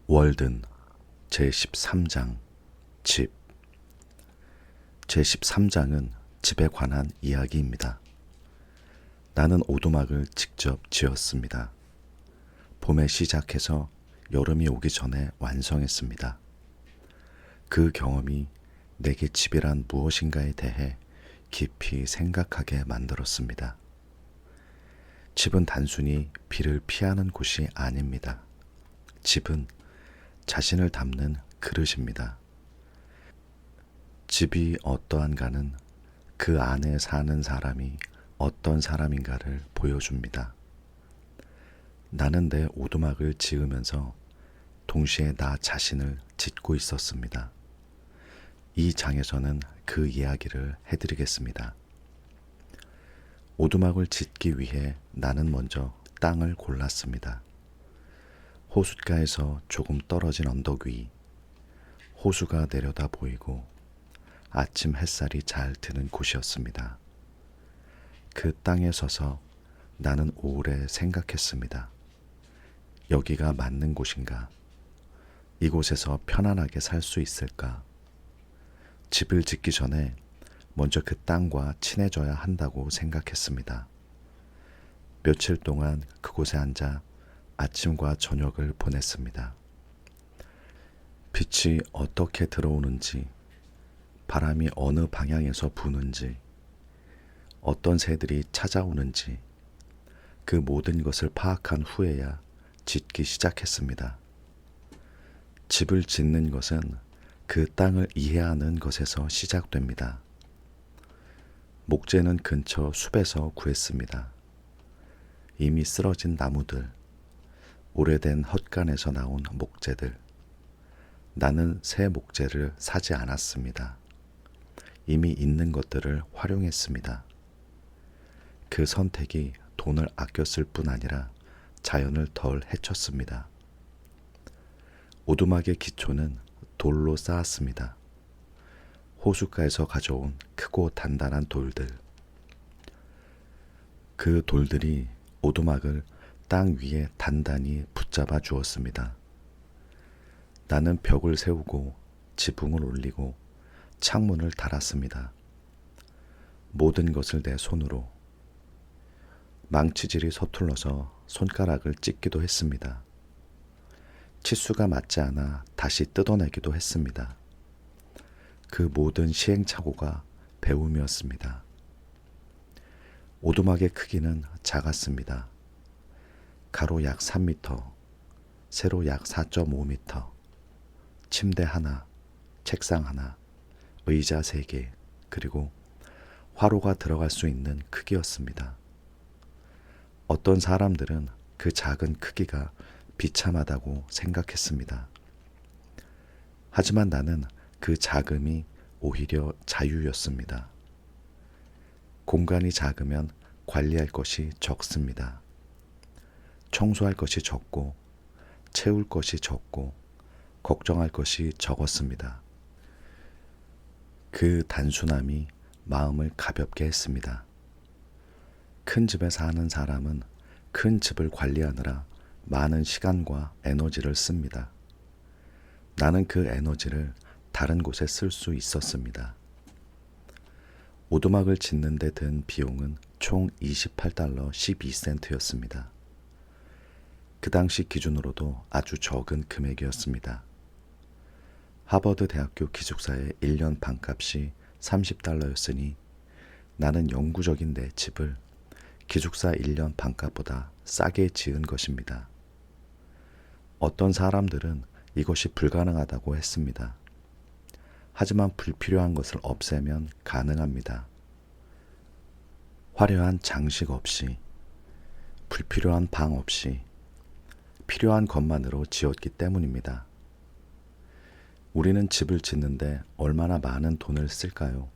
월든 제13장 집. 제13장은 집에 관한 이야기입니다. 나는 오두막을 직접 지었습니다. 봄에 시작해서 여름이 오기 전에 완성했습니다. 그 경험이 내게 집이란 무엇인가에 대해 깊이 생각하게 만들었습니다. 집은 단순히 비를 피하는 곳이 아닙니다. 집은 자신을 담는 그릇입니다. 집이 어떠한가는 그 안에 사는 사람이 어떤 사람인가를 보여줍니다. 나는 내 오두막을 지으면서 동시에 나 자신을 짓고 있었습니다. 이 장에서는 그 이야기를 해드리겠습니다. 오두막을 짓기 위해 나는 먼저 땅을 골랐습니다. 호숫가에서 조금 떨어진 언덕 위, 호수가 내려다 보이고 아침 햇살이 잘 드는 곳이었습니다. 그 땅에 서서 나는 오래 생각했습니다. 여기가 맞는 곳인가? 이곳에서 편안하게 살 수 있을까? 집을 짓기 전에 먼저 그 땅과 친해져야 한다고 생각했습니다. 며칠 동안 그곳에 앉아 아침과 저녁을 보냈습니다. 빛이 어떻게 들어오는지, 바람이 어느 방향에서 부는지, 어떤 새들이 찾아오는지, 그 모든 것을 파악한 후에야 짓기 시작했습니다. 집을 짓는 것은 그 땅을 이해하는 것에서 시작됩니다. 목재는 근처 숲에서 구했습니다. 이미 쓰러진 나무들, 오래된 헛간에서 나온 목재들. 나는 새 목재를 사지 않았습니다. 이미 있는 것들을 활용했습니다. 그 선택이 돈을 아꼈을 뿐 아니라 자연을 덜 해쳤습니다. 오두막의 기초는 돌로 쌓았습니다. 호숫가에서 가져온 크고 단단한 돌들. 그 돌들이 오두막을 땅 위에 단단히 붙잡아 주었습니다. 나는 벽을 세우고 지붕을 올리고 창문을 달았습니다. 모든 것을 내 손으로. 망치질이 서툴러서 손가락을 찢기도 했습니다. 치수가 맞지 않아 다시 뜯어내기도 했습니다. 그 모든 시행착오가 배움이었습니다. 오두막의 크기는 작았습니다. 가로 약 3m, 세로 약 4.5m, 침대 하나, 책상 하나, 의자 3개, 그리고 화로가 들어갈 수 있는 크기였습니다. 어떤 사람들은 그 작은 크기가 비참하다고 생각했습니다. 하지만 나는 그 작음이 오히려 자유였습니다. 공간이 작으면 관리할 것이 적습니다. 청소할 것이 적고, 채울 것이 적고, 걱정할 것이 적었습니다. 그 단순함이 마음을 가볍게 했습니다. 큰 집에 사는 사람은 큰 집을 관리하느라 많은 시간과 에너지를 씁니다. 나는 그 에너지를 다른 곳에 쓸 수 있었습니다. 오두막을 짓는 데 든 비용은 총 $28 12센트였습니다. 그 당시 기준으로도 아주 적은 금액이었습니다. 하버드 대학교 기숙사의 1년 반값이 $30였으니 나는 영구적인 내 집을 기숙사 1년 반값보다 싸게 지은 것입니다. 어떤 사람들은 이것이 불가능하다고 했습니다. 하지만 불필요한 것을 없애면 가능합니다. 화려한 장식 없이, 불필요한 방 없이, 필요한 것만으로 지었기 때문입니다. 우리는 집을 짓는데 얼마나 많은 돈을 쓸까요?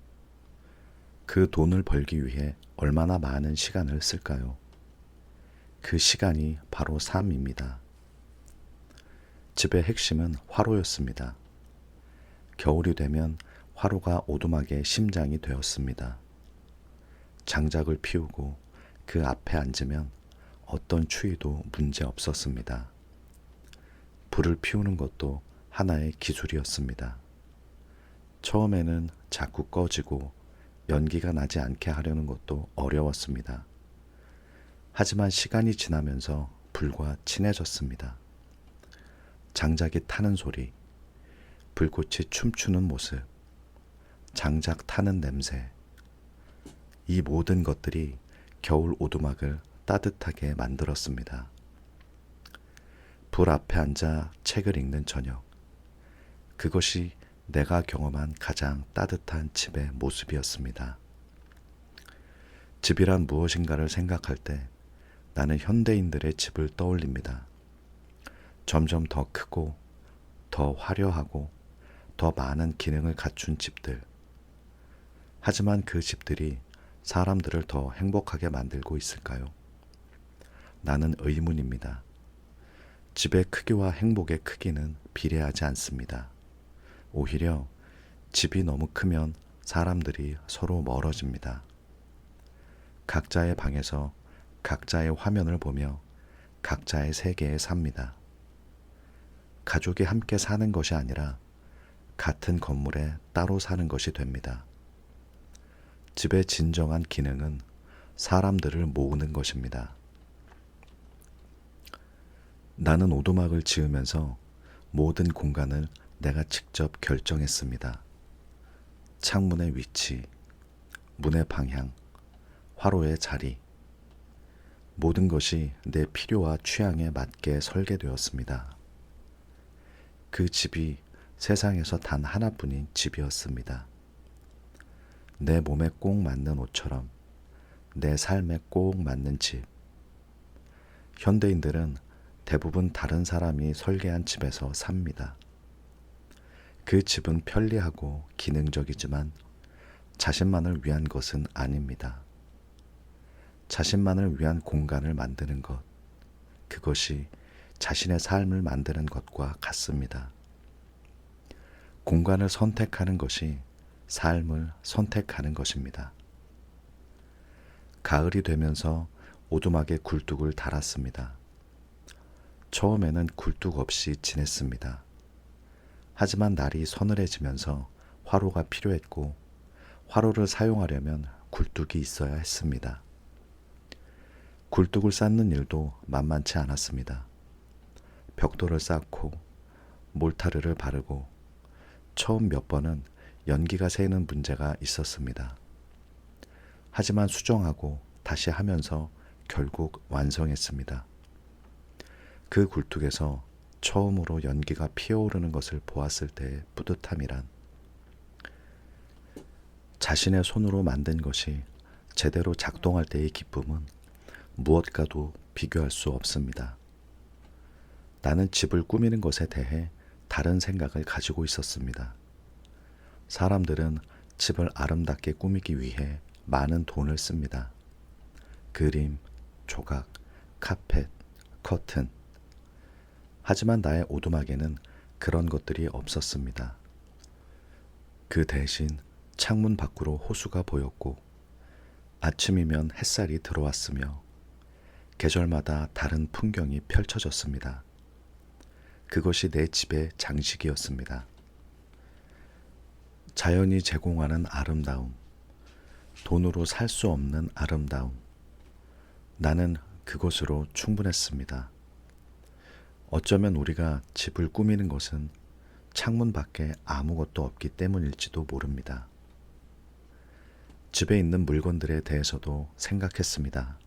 그 돈을 벌기 위해 얼마나 많은 시간을 쓸까요? 그 시간이 바로 삶입니다. 집의 핵심은 화로였습니다. 겨울이 되면 화로가 오두막의 심장이 되었습니다. 장작을 피우고 그 앞에 앉으면 어떤 추위도 문제 없었습니다. 불을 피우는 것도 하나의 기술이었습니다. 처음에는 자꾸 꺼지고 연기가 나지 않게 하려는 것도 어려웠습니다. 하지만 시간이 지나면서 불과 친해졌습니다. 장작이 타는 소리, 불꽃이 춤추는 모습, 장작 타는 냄새, 이 모든 것들이 겨울 오두막을 따뜻하게 만들었습니다. 불 앞에 앉아 책을 읽는 저녁, 그것이 내가 경험한 가장 따뜻한 집의 모습이었습니다. 집이란 무엇인가를 생각할 때 나는 현대인들의 집을 떠올립니다. 점점 더 크고 더 화려하고 더 많은 기능을 갖춘 집들. 하지만 그 집들이 사람들을 더 행복하게 만들고 있을까요? 나는 의문입니다. 집의 크기와 행복의 크기는 비례하지 않습니다. 오히려 집이 너무 크면 사람들이 서로 멀어집니다. 각자의 방에서 각자의 화면을 보며 각자의 세계에 삽니다. 가족이 함께 사는 것이 아니라 같은 건물에 따로 사는 것이 됩니다. 집의 진정한 기능은 사람들을 모으는 것입니다. 나는 오두막을 지으면서 모든 공간을 내가 직접 결정했습니다. 창문의 위치, 문의 방향, 화로의 자리, 모든 것이 내 필요와 취향에 맞게 설계되었습니다. 그 집이 세상에서 단 하나뿐인 집이었습니다. 내 몸에 꼭 맞는 옷처럼 내 삶에 꼭 맞는 집. 현대인들은 대부분 다른 사람이 설계한 집에서 삽니다. 그 집은 편리하고 기능적이지만 자신만을 위한 것은 아닙니다. 자신만을 위한 공간을 만드는 것, 그것이 자신의 삶을 만드는 것과 같습니다. 공간을 선택하는 것이 삶을 선택하는 것입니다. 가을이 되면서 오두막에 굴뚝을 달았습니다. 처음에는 굴뚝 없이 지냈습니다. 하지만 날이 서늘해지면서 화로가 필요했고 화로를 사용하려면 굴뚝이 있어야 했습니다. 굴뚝을 쌓는 일도 만만치 않았습니다. 벽돌을 쌓고 몰타르를 바르고 처음 몇 번은 연기가 새는 문제가 있었습니다. 하지만 수정하고 다시 하면서 결국 완성했습니다. 그 굴뚝에서 처음으로 연기가 피어오르는 것을 보았을 때의 뿌듯함이란, 자신의 손으로 만든 것이 제대로 작동할 때의 기쁨은 무엇과도 비교할 수 없습니다. 나는 집을 꾸미는 것에 대해 다른 생각을 가지고 있었습니다. 사람들은 집을 아름답게 꾸미기 위해 많은 돈을 씁니다. 그림, 조각, 카펫, 커튼. 하지만 나의 오두막에는 그런 것들이 없었습니다. 그 대신 창문 밖으로 호수가 보였고 아침이면 햇살이 들어왔으며 계절마다 다른 풍경이 펼쳐졌습니다. 그것이 내 집의 장식이었습니다. 자연이 제공하는 아름다움, 돈으로 살 수 없는 아름다움. 나는 그것으로 충분했습니다. 어쩌면 우리가 집을 꾸미는 것은 창문 밖에 아무것도 없기 때문일지도 모릅니다. 집에 있는 물건들에 대해서도 생각했습니다.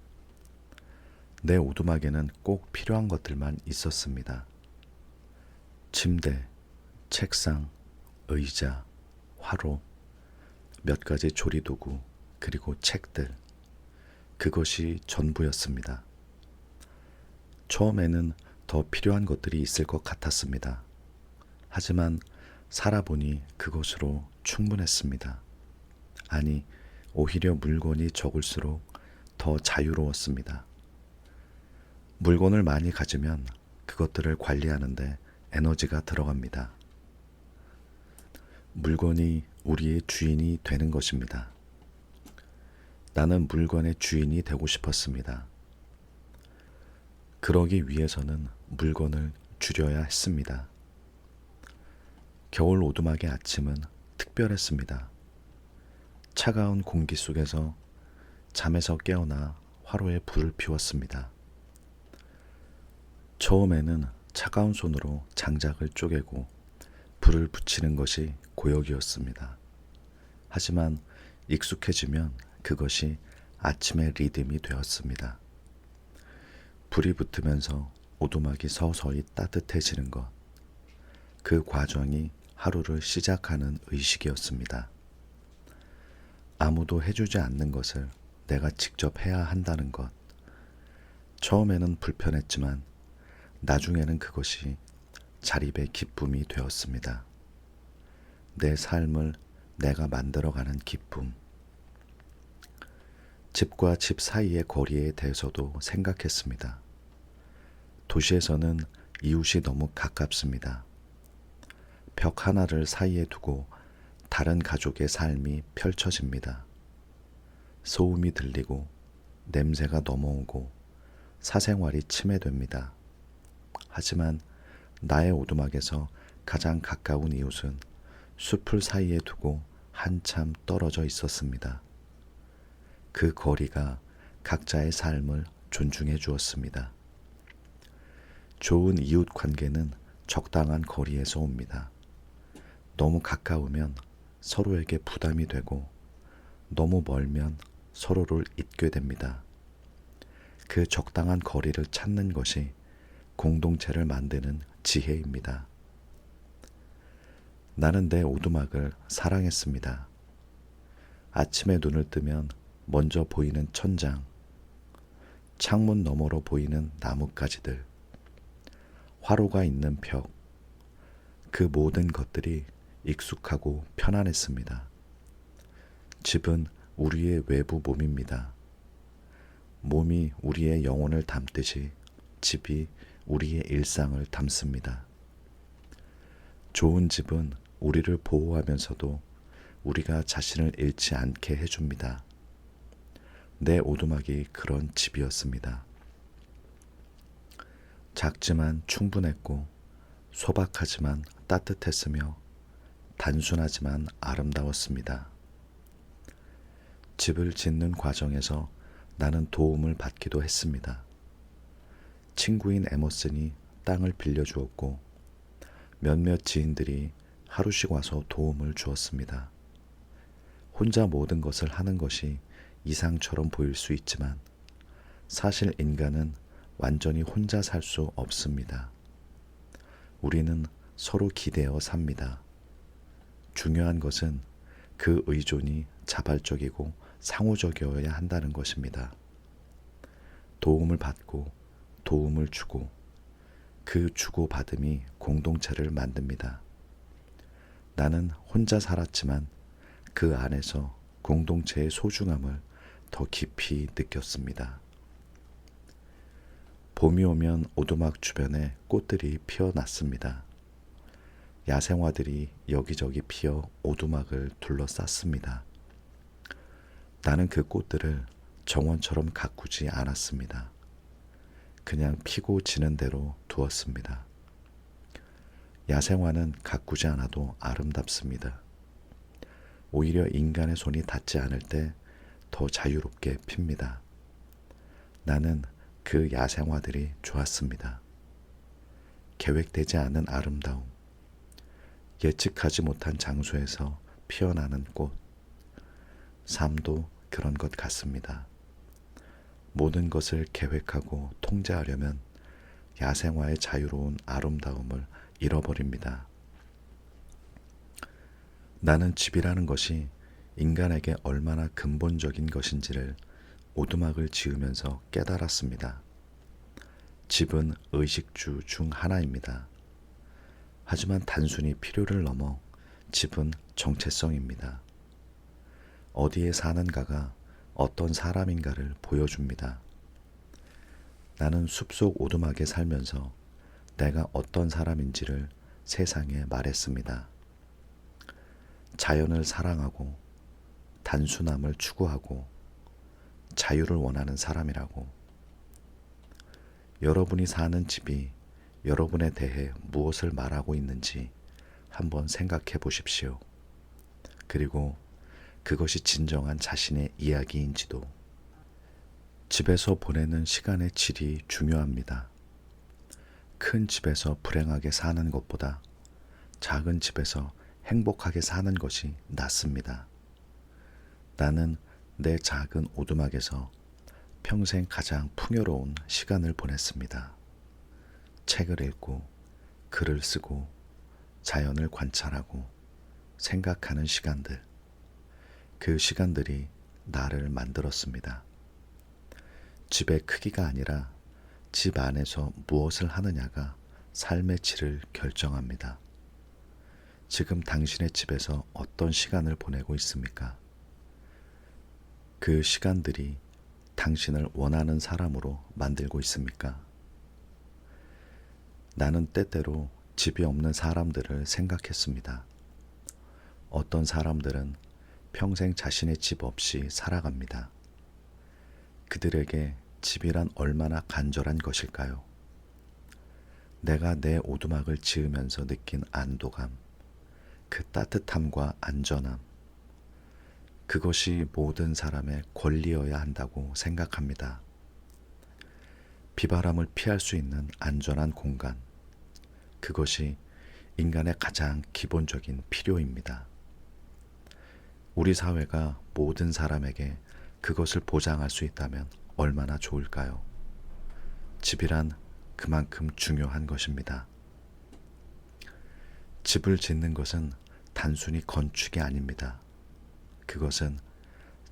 내 오두막에는 꼭 필요한 것들만 있었습니다. 침대, 책상, 의자, 화로, 몇 가지 조리도구, 그리고 책들. 그것이 전부였습니다. 처음에는 더 필요한 것들이 있을 것 같았습니다. 하지만 살아보니 그것으로 충분했습니다. 아니, 오히려 물건이 적을수록 더 자유로웠습니다. 물건을 많이 가지면 그것들을 관리하는데 에너지가 들어갑니다. 물건이 우리의 주인이 되는 것입니다. 나는 물건의 주인이 되고 싶었습니다. 그러기 위해서는 물건을 줄여야 했습니다. 겨울 오두막의 아침은 특별했습니다. 차가운 공기 속에서 잠에서 깨어나 화로에 불을 피웠습니다. 처음에는 차가운 손으로 장작을 쪼개고 불을 붙이는 것이 고역이었습니다. 하지만 익숙해지면 그것이 아침의 리듬이 되었습니다. 불이 붙으면서 오두막이 서서히 따뜻해지는 것, 그 과정이 하루를 시작하는 의식이었습니다. 아무도 해주지 않는 것을 내가 직접 해야 한다는 것. 처음에는 불편했지만 나중에는 그것이 자립의 기쁨이 되었습니다. 내 삶을 내가 만들어가는 기쁨. 집과 집 사이의 거리에 대해서도 생각했습니다. 도시에서는 이웃이 너무 가깝습니다. 벽 하나를 사이에 두고 다른 가족의 삶이 펼쳐집니다. 소음이 들리고 냄새가 넘어오고 사생활이 침해됩니다. 하지만 나의 오두막에서 가장 가까운 이웃은 숲을 사이에 두고 한참 떨어져 있었습니다. 그 거리가 각자의 삶을 존중해 주었습니다. 좋은 이웃 관계는 적당한 거리에서 옵니다. 너무 가까우면 서로에게 부담이 되고 너무 멀면 서로를 잊게 됩니다. 그 적당한 거리를 찾는 것이 공동체를 만드는 지혜입니다. 나는 내 오두막을 사랑했습니다. 아침에 눈을 뜨면 먼저 보이는 천장, 창문 너머로 보이는 나뭇가지들, 화로가 있는 벽, 그 모든 것들이 익숙하고 편안했습니다. 집은 우리의 외부 몸입니다. 몸이 우리의 영혼을 담듯이 집이 우리의 일상을 담습니다. 좋은 집은 우리를 보호하면서도 우리가 자신을 잃지 않게 해줍니다. 내 오두막이 그런 집이었습니다. 작지만 충분했고 소박하지만 따뜻했으며 단순하지만 아름다웠습니다. 집을 짓는 과정에서 나는 도움을 받기도 했습니다. 친구인 에머슨이 땅을 빌려주었고 몇몇 지인들이 하루씩 와서 도움을 주었습니다. 혼자 모든 것을 하는 것이 이상처럼 보일 수 있지만 사실 인간은 완전히 혼자 살 수 없습니다. 우리는 서로 기대어 삽니다. 중요한 것은 그 의존이 자발적이고 상호적이어야 한다는 것입니다. 도움을 받고 도움을 주고 그 주고받음이 공동체를 만듭니다. 나는 혼자 살았지만 그 안에서 공동체의 소중함을 더 깊이 느꼈습니다. 봄이 오면 오두막 주변에 꽃들이 피어났습니다. 야생화들이 여기저기 피어 오두막을 둘러쌌습니다. 나는 그 꽃들을 정원처럼 가꾸지 않았습니다. 그냥 피고 지는 대로 두었습니다. 야생화는 가꾸지 않아도 아름답습니다. 오히려 인간의 손이 닿지 않을 때 더 자유롭게 핍니다. 나는 그 야생화들이 좋았습니다. 계획되지 않은 아름다움, 예측하지 못한 장소에서 피어나는 꽃, 삶도 그런 것 같습니다. 모든 것을 계획하고 통제하려면 야생화의 자유로운 아름다움을 잃어버립니다. 나는 집이라는 것이 인간에게 얼마나 근본적인 것인지를 오두막을 지으면서 깨달았습니다. 집은 의식주 중 하나입니다. 하지만 단순히 필요를 넘어 집은 정체성입니다. 어디에 사는가가 어떤 사람인가를 보여줍니다. 나는 숲속 오두막에 살면서 내가 어떤 사람인지를 세상에 말했습니다. 자연을 사랑하고 단순함을 추구하고 자유를 원하는 사람이라고. 여러분이 사는 집이 여러분에 대해 무엇을 말하고 있는지 한번 생각해 보십시오. 그리고 그것이 진정한 자신의 이야기인지도. 집에서 보내는 시간의 질이 중요합니다. 큰 집에서 불행하게 사는 것보다 작은 집에서 행복하게 사는 것이 낫습니다. 나는 내 작은 오두막에서 평생 가장 풍요로운 시간을 보냈습니다. 책을 읽고, 글을 쓰고, 자연을 관찰하고, 생각하는 시간들. 그 시간들이 나를 만들었습니다. 집의 크기가 아니라 집 안에서 무엇을 하느냐가 삶의 질을 결정합니다. 지금 당신의 집에서 어떤 시간을 보내고 있습니까? 그 시간들이 당신을 원하는 사람으로 만들고 있습니까? 나는 때때로 집이 없는 사람들을 생각했습니다. 어떤 사람들은 평생 자신의 집 없이 살아갑니다. 그들에게 집이란 얼마나 간절한 것일까요? 내가 내 오두막을 지으면서 느낀 안도감, 그 따뜻함과 안전함, 그것이 모든 사람의 권리여야 한다고 생각합니다. 비바람을 피할 수 있는 안전한 공간, 그것이 인간의 가장 기본적인 필요입니다. 우리 사회가 모든 사람에게 그것을 보장할 수 있다면 얼마나 좋을까요? 집이란 그만큼 중요한 것입니다. 집을 짓는 것은 단순히 건축이 아닙니다. 그것은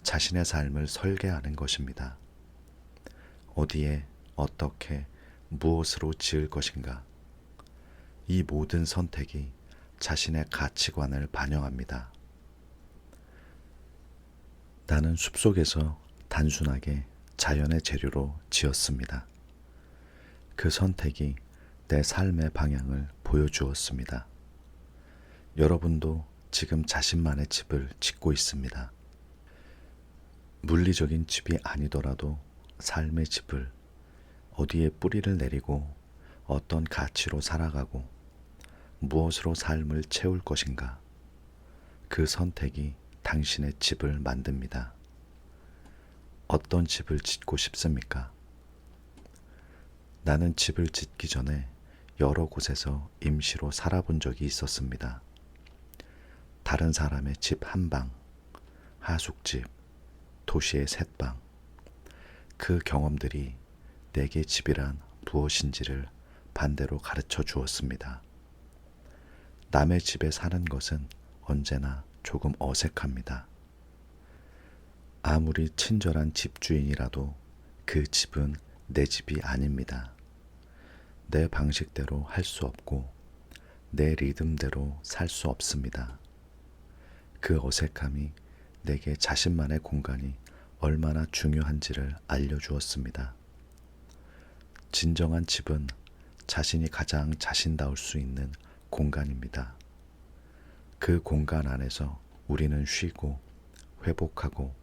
자신의 삶을 설계하는 것입니다. 어디에, 어떻게, 무엇으로 지을 것인가. 이 모든 선택이 자신의 가치관을 반영합니다. 나는 숲속에서 단순하게 자연의 재료로 지었습니다. 그 선택이 내 삶의 방향을 보여주었습니다. 여러분도 지금 자신만의 집을 짓고 있습니다. 물리적인 집이 아니더라도 삶의 집을, 어디에 뿌리를 내리고 어떤 가치로 살아가고 무엇으로 삶을 채울 것인가. 그 선택이 당신의 집을 만듭니다. 어떤 집을 짓고 싶습니까? 나는 집을 짓기 전에 여러 곳에서 임시로 살아본 적이 있었습니다. 다른 사람의 집 한 방, 하숙집, 도시의 셋방. 그 경험들이 내게 집이란 무엇인지를 반대로 가르쳐 주었습니다. 남의 집에 사는 것은 언제나 조금 어색합니다. 아무리 친절한 집주인이라도 그 집은 내 집이 아닙니다. 내 방식대로 할 수 없고 내 리듬대로 살 수 없습니다. 그 어색함이 내게 자신만의 공간이 얼마나 중요한지를 알려주었습니다. 진정한 집은 자신이 가장 자신다울 수 있는 공간입니다. 그 공간 안에서 우리는 쉬고 회복하고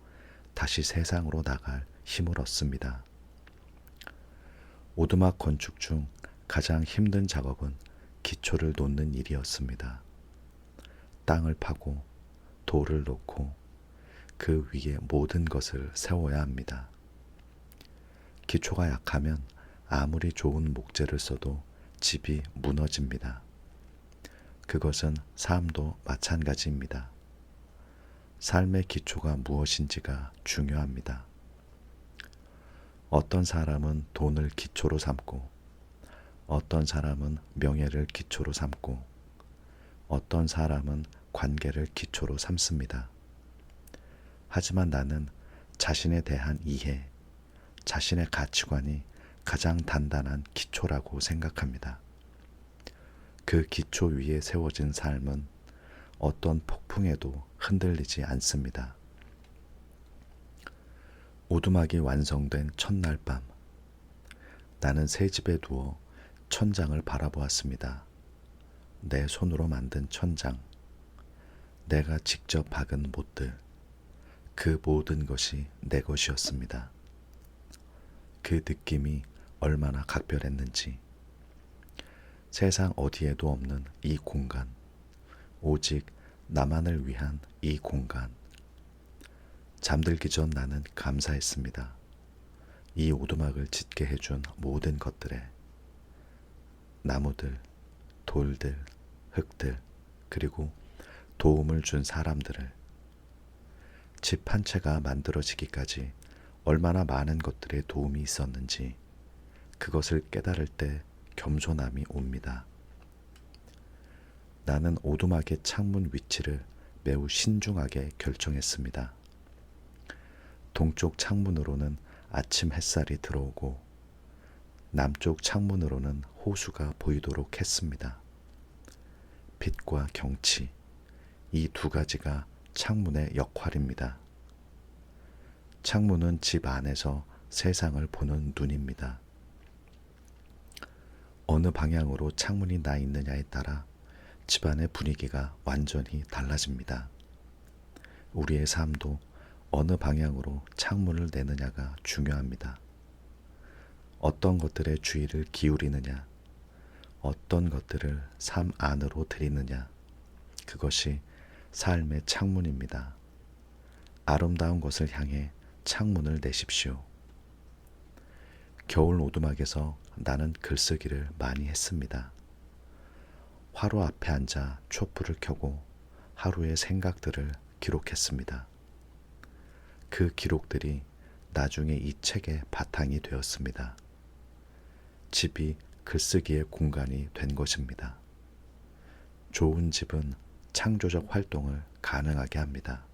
다시 세상으로 나갈 힘을 얻습니다. 오두막 건축 중 가장 힘든 작업은 기초를 놓는 일이었습니다. 땅을 파고 돌을 놓고 그 위에 모든 것을 세워야 합니다. 기초가 약하면 아무리 좋은 목재를 써도 집이 무너집니다. 그것은 삶도 마찬가지입니다. 삶의 기초가 무엇인지가 중요합니다. 어떤 사람은 돈을 기초로 삼고, 어떤 사람은 명예를 기초로 삼고, 어떤 사람은 관계를 기초로 삼습니다. 하지만 나는 자신에 대한 이해, 자신의 가치관이 가장 단단한 기초라고 생각합니다. 그 기초 위에 세워진 삶은 어떤 폭풍에도 흔들리지 않습니다. 오두막이 완성된 첫날 밤, 나는 새 집에 누워 천장을 바라보았습니다. 내 손으로 만든 천장, 내가 직접 박은 못들, 그 모든 것이 내 것이었습니다. 그 느낌이 얼마나 각별했는지. 세상 어디에도 없는 이 공간, 오직 나만을 위한 이 공간. 잠들기 전 나는 감사했습니다. 이 오두막을 짓게 해준 모든 것들에, 나무들, 돌들, 흙들, 그리고 도움을 준 사람들을. 집 한 채가 만들어지기까지 얼마나 많은 것들의 도움이 있었는지 그것을 깨달을 때 겸손함이 옵니다. 나는 오두막의 창문 위치를 매우 신중하게 결정했습니다. 동쪽 창문으로는 아침 햇살이 들어오고 남쪽 창문으로는 호수가 보이도록 했습니다. 빛과 경치, 이 두 가지가 창문의 역할입니다. 창문은 집 안에서 세상을 보는 눈입니다. 어느 방향으로 창문이 나 있느냐에 따라 집안의 분위기가 완전히 달라집니다. 우리의 삶도 어느 방향으로 창문을 내느냐가 중요합니다. 어떤 것들에 주의를 기울이느냐, 어떤 것들을 삶 안으로 들이느냐, 그것이 삶의 창문입니다. 아름다운 것을 향해 창문을 내십시오. 겨울 오두막에서 나는 글쓰기를 많이 했습니다. 화로 앞에 앉아 촛불을 켜고 하루의 생각들을 기록했습니다. 그 기록들이 나중에 이 책의 바탕이 되었습니다. 집이 글쓰기의 공간이 된 것입니다. 좋은 집은 창조적 활동을 가능하게 합니다.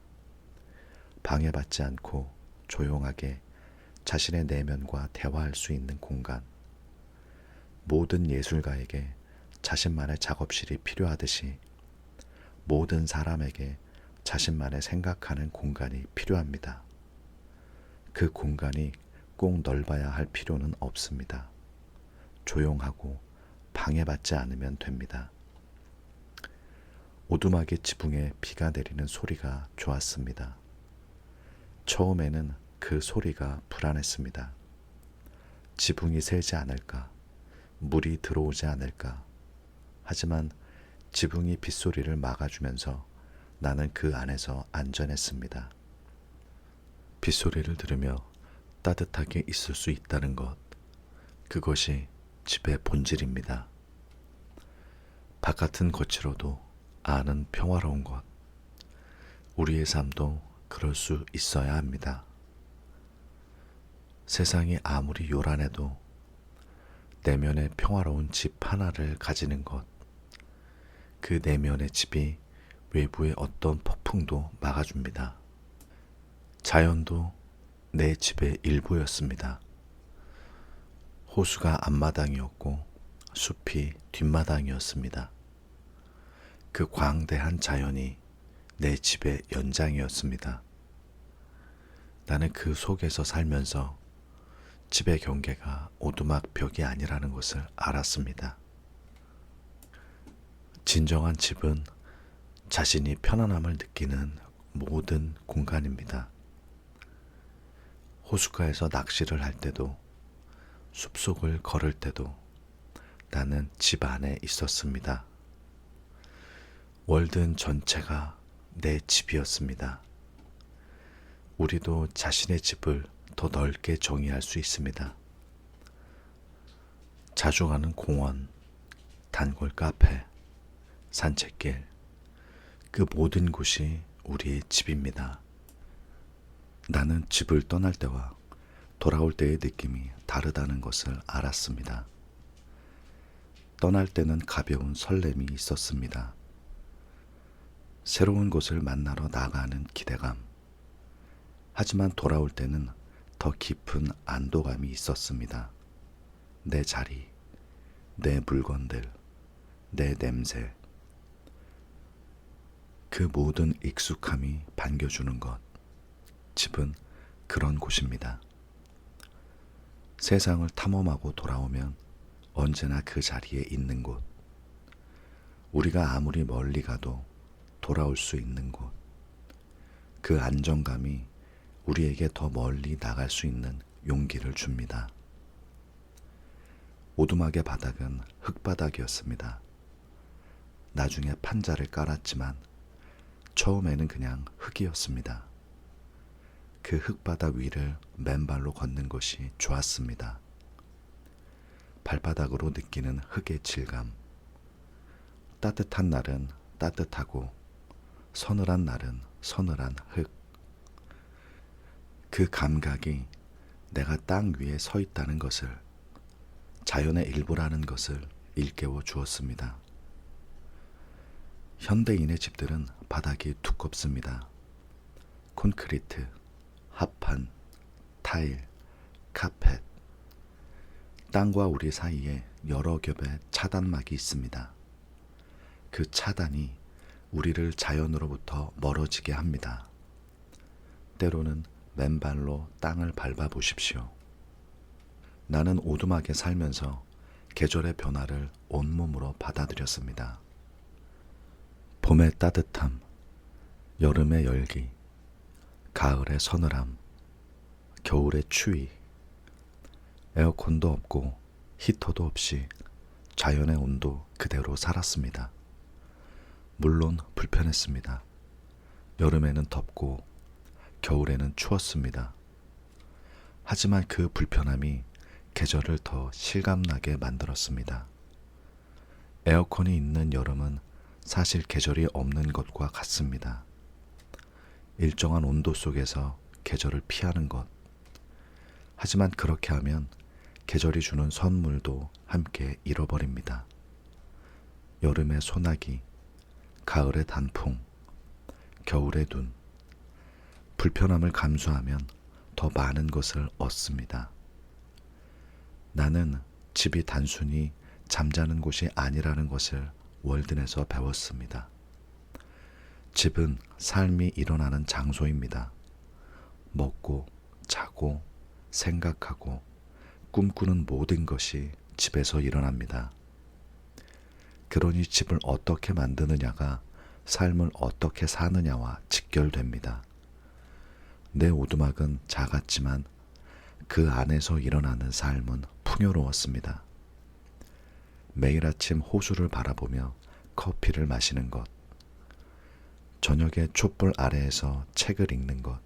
방해받지 않고 조용하게 자신의 내면과 대화할 수 있는 공간. 모든 예술가에게 자신만의 작업실이 필요하듯이 모든 사람에게 자신만의 생각하는 공간이 필요합니다. 그 공간이 꼭 넓어야 할 필요는 없습니다. 조용하고 방해받지 않으면 됩니다. 오두막의 지붕에 비가 내리는 소리가 좋았습니다. 처음에는 그 소리가 불안했습니다. 지붕이 새지 않을까, 물이 들어오지 않을까. 하지만 지붕이 빗소리를 막아주면서 나는 그 안에서 안전했습니다. 빗소리를 들으며 따뜻하게 있을 수 있다는 것, 그것이 집의 본질입니다. 바깥은 거칠어도 안은 평화로운 것, 우리의 삶도 그럴 수 있어야 합니다. 세상이 아무리 요란해도 내면의 평화로운 집 하나를 가지는 것, 그 내면의 집이 외부의 어떤 폭풍도 막아줍니다. 자연도 내 집의 일부였습니다. 호수가 앞마당이었고 숲이 뒷마당이었습니다. 그 광대한 자연이 내 집의 연장이었습니다. 나는 그 속에서 살면서 집의 경계가 오두막 벽이 아니라는 것을 알았습니다. 진정한 집은 자신이 편안함을 느끼는 모든 공간입니다. 호숫가에서 낚시를 할 때도, 숲속을 걸을 때도 나는 집 안에 있었습니다. 월든 전체가 내 집이었습니다. 우리도 자신의 집을 더 넓게 정의할 수 있습니다. 자주 가는 공원, 단골 카페, 산책길, 그 모든 곳이 우리의 집입니다. 나는 집을 떠날 때와 돌아올 때의 느낌이 다르다는 것을 알았습니다. 떠날 때는 가벼운 설렘이 있었습니다. 새로운 곳을 만나러 나가는 기대감. 하지만 돌아올 때는 더 깊은 안도감이 있었습니다. 내 자리, 내 물건들, 내 냄새. 그 모든 익숙함이 반겨주는 것. 집은 그런 곳입니다. 세상을 탐험하고 돌아오면 언제나 그 자리에 있는 곳. 우리가 아무리 멀리 가도 돌아올 수 있는 곳. 그 안정감이 우리에게 더 멀리 나갈 수 있는 용기를 줍니다. 오두막의 바닥은 흙바닥이었습니다. 나중에 판자를 깔았지만 처음에는 그냥 흙이었습니다. 그 흙바닥 위를 맨발로 걷는 것이 좋았습니다. 발바닥으로 느끼는 흙의 질감. 따뜻한 날은 따뜻하고 서늘한 날은 서늘한 흙. 그 감각이 내가 땅 위에 서 있다는 것을, 자연의 일부라는 것을 일깨워 주었습니다. 현대인의 집들은 바닥이 두껍습니다. 콘크리트, 합판, 타일, 카펫. 땅과 우리 사이에 여러 겹의 차단막이 있습니다. 그 차단이 우리를 자연으로부터 멀어지게 합니다. 때로는 맨발로 땅을 밟아 보십시오. 나는 오두막에 살면서 계절의 변화를 온몸으로 받아들였습니다. 봄의 따뜻함, 여름의 열기, 가을의 서늘함, 겨울의 추위. 에어컨도 없고 히터도 없이 자연의 온도 그대로 살았습니다. 물론 불편했습니다. 여름에는 덥고 겨울에는 추웠습니다. 하지만 그 불편함이 계절을 더 실감나게 만들었습니다. 에어컨이 있는 여름은 사실 계절이 없는 것과 같습니다. 일정한 온도 속에서 계절을 피하는 것. 하지만 그렇게 하면 계절이 주는 선물도 함께 잃어버립니다. 여름의 소나기, 가을의 단풍, 겨울의 눈. 불편함을 감수하면 더 많은 것을 얻습니다. 나는 집이 단순히 잠자는 곳이 아니라는 것을 월든에서 배웠습니다. 집은 삶이 일어나는 장소입니다. 먹고, 자고, 생각하고, 꿈꾸는 모든 것이 집에서 일어납니다. 그러니 집을 어떻게 만드느냐가 삶을 어떻게 사느냐와 직결됩니다. 내 오두막은 작았지만 그 안에서 일어나는 삶은 풍요로웠습니다. 매일 아침 호수를 바라보며 커피를 마시는 것, 저녁에 촛불 아래에서 책을 읽는 것,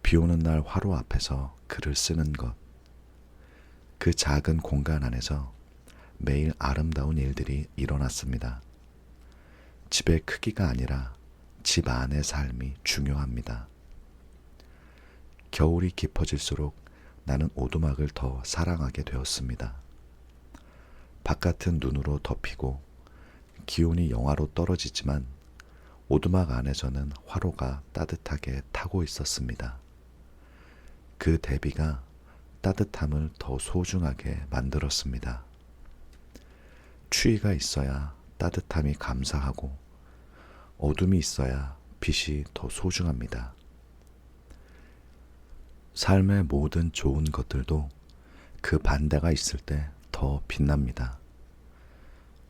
비 오는 날 화로 앞에서 글을 쓰는 것, 그 작은 공간 안에서 매일 아름다운 일들이 일어났습니다. 집의 크기가 아니라 집 안의 삶이 중요합니다. 겨울이 깊어질수록 나는 오두막을 더 사랑하게 되었습니다. 바깥은 눈으로 덮이고 기온이 영하로 떨어지지만 오두막 안에서는 화로가 따뜻하게 타고 있었습니다. 그 대비가 따뜻함을 더 소중하게 만들었습니다. 추위가 있어야 따뜻함이 감사하고 어둠이 있어야 빛이 더 소중합니다. 삶의 모든 좋은 것들도 그 반대가 있을 때 더 빛납니다.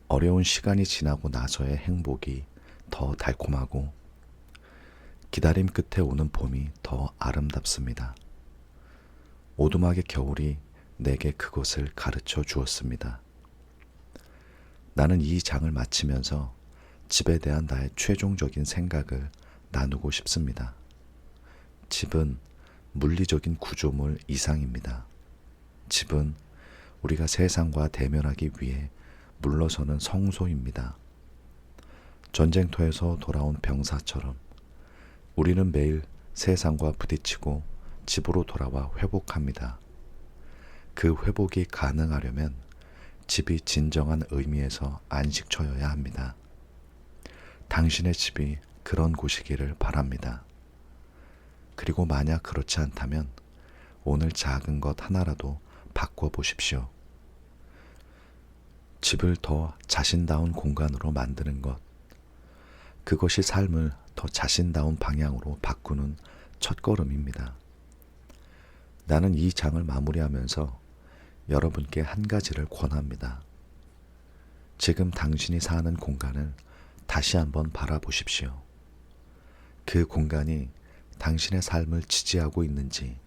어려운 시간이 지나고 나서의 행복이 더 달콤하고 기다림 끝에 오는 봄이 더 아름답습니다. 오두막의 겨울이 내게 그것을 가르쳐 주었습니다. 나는 이 장을 마치면서 집에 대한 나의 최종적인 생각을 나누고 싶습니다. 집은 물리적인 구조물 이상입니다. 집은 우리가 세상과 대면하기 위해 물러서는 성소입니다. 전쟁터에서 돌아온 병사처럼 우리는 매일 세상과 부딪히고 집으로 돌아와 회복합니다. 그 회복이 가능하려면 집이 진정한 의미에서 안식처여야 합니다. 당신의 집이 그런 곳이기를 바랍니다. 그리고 만약 그렇지 않다면 오늘 작은 것 하나라도 바꿔보십시오. 집을 더 자신다운 공간으로 만드는 것, 그것이 삶을 더 자신다운 방향으로 바꾸는 첫걸음입니다. 나는 이 장을 마무리하면서 여러분께 한 가지를 권합니다. 지금 당신이 사는 공간을 다시 한번 바라보십시오. 그 공간이 당신의 삶을 지지하고 있는지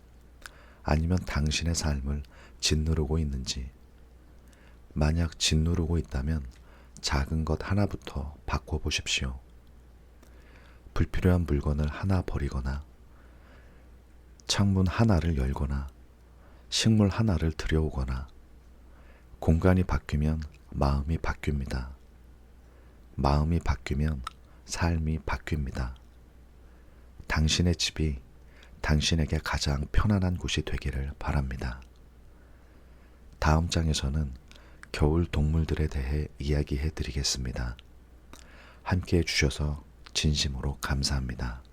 아니면 당신의 삶을 짓누르고 있는지 만약 짓누르고 있다면 작은 것 하나부터 바꿔보십시오. 불필요한 물건을 하나 버리거나 창문 하나를 열거나 식물 하나를 들여오거나 공간이 바뀌면 마음이 바뀝니다. 마음이 바뀌면 삶이 바뀝니다. 당신의 집이 당신에게 가장 편안한 곳이 되기를 바랍니다. 다음 장에서는 겨울 동물들에 대해 이야기해 드리겠습니다. 함께 해주셔서 진심으로 감사합니다.